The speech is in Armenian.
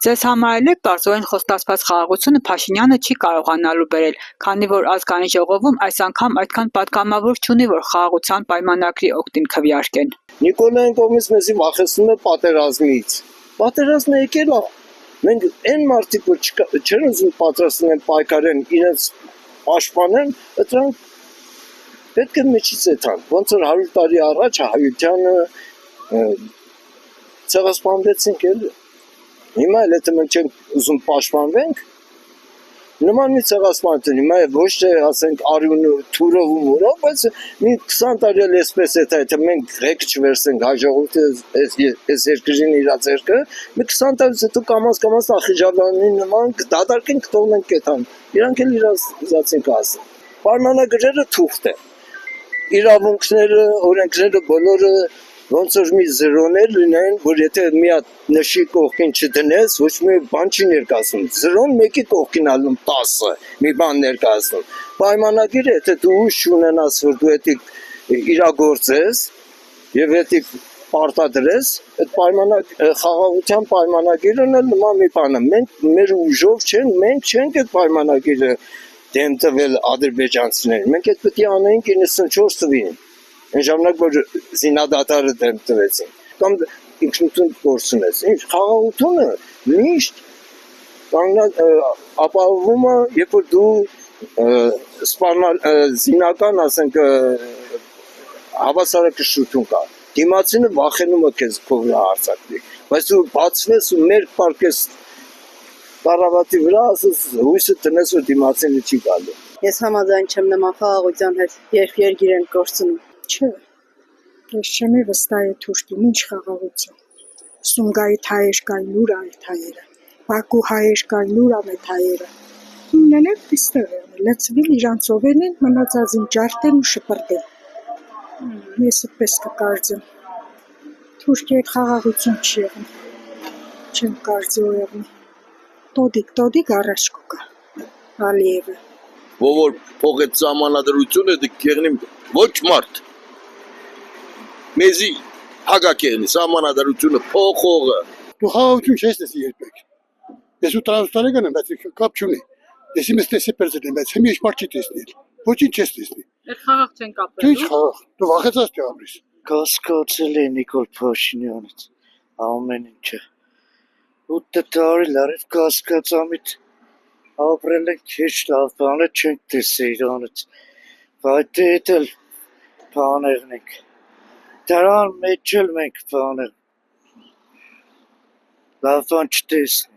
Ձեզ համար է պարզորեն խոստացված խաղաղությունը Փաշինյանը չի կարողանալու բերել, քանի որ ազգային ժողովում այս անգամ այդքան պատգամավոր չունի, որ խաղաղության պայմանագրի օգտին քվեարկեն։ Նիկոլային կողմից մեզի վախեցնում է պատերազմից։ Պատերազմը եկել է։ Մենք այն մարդիկ, որ չեն ուզում պատրաստեն պայքարեն իրենց պաշտպանեն, դրանք պետք է մեջից եթան։ Ոնց որ 100 տարի առաջ հայությանը ցեղասպանվեցինք էլի։ Հիմա էլ եթե մենք չենք ուզում պաշտպանվենք, նման մի ցեղասպանություն, հիմա ոչ թե ասենք արյունը թուրով ու մորով, բայց մի 20 տարի էլ էսպես եթե մենք ղեկ չվերցնենք հայ ժողովուրդը այս երկրին իր ձեռքը, մի 20 տարուց հետո կամաց Ախիջավանի նման դադարքենք թողնենք կետան։ Իրանք էլ իրաց զացին կասեն։ Պայմանագրերը թուղթ է։ Իրավունքները, օրենքները բոլորը ոնց որ մի զրոներ լինեն, որ եթե մի հատ նշի կողքին չդնես, ոչ մի բան չի ներկայացնում։ Զրոն մեկի կողքին ալնում 10-ը, մի բան ներկայացնում։ Պայմանագիրը, եթե դու ուժ չունենաս, որ դու էդի իրագործես եւ էդի պարտադրես, այդ խաղաղության պայմանագիրն էլ նման մի բան է։ Մենք մեր ուժով մենք չենք այդ պայմանագիրը դեմ տվել ադրբեջանցիներին։ Մենք այդ պետք է անեինք 94 թվականին։ Այն ժամանակ որ զինադատարը դեմ տվեցին կամ ինքնություն գործունես ինչ խաղաղությունը միշտ ապահովում է երբ որ դու զինական ասենք հավասարակշռություն կա դիմացինը վախենում է քեզ քո վրա հարձակվի բայց դու բացվես ու մեր պարկես տարավատի վրա ասես հույսը տնես որ դիմացինը չի գալու ես համաձայն չեմ նման խաղաղության հետ երբ երգիր են գործում Չէ, ես չեմ վստահ է թուշտին, ինչ խաղաղություն։ Սունգայի հայեր կային լուր այդ հայերը, Բաքու հայեր կային լուր ամետ հայերը։ Իննեն էլ պիստեղ են, լծվիլ իրանցով են մնացածին ջարդեն ու շպրդեն։ Ես այդպես կկարծեմ։ Թուշտի այդ խաղաղություն չի եղն, չեմ կարծի ու եղնի։ Տոդիկ առաջ կուկա, Ալիևը։ Որ փող այդ սահմանադրությունը դկերնի ոչ մարդ մեզի հագակերնի սահմանադրությունը փողը դու խաղաղություն չես տեսի երբեք ես ու տրանսպորտային եմ բայց կապ չունի ես իմ տեսի պերզել բայց հիմա ինչ մարդ չի տեսնել ոչինչ չես տեսնի այդ խաղաղ չեն կապել ինչ խաղաղ դու վախեցած դու ապրես կասկածել է Նիկոլ Փաշինյանից ամեն ինչը 8 տարի լարիվ կասկածամիտ ապրել ենք քիչ լավ բանը չենք տեսել իրանից բայց դել բաներն ենք դրան մեջ էլ մենք բաներ լավ բան չտեսնի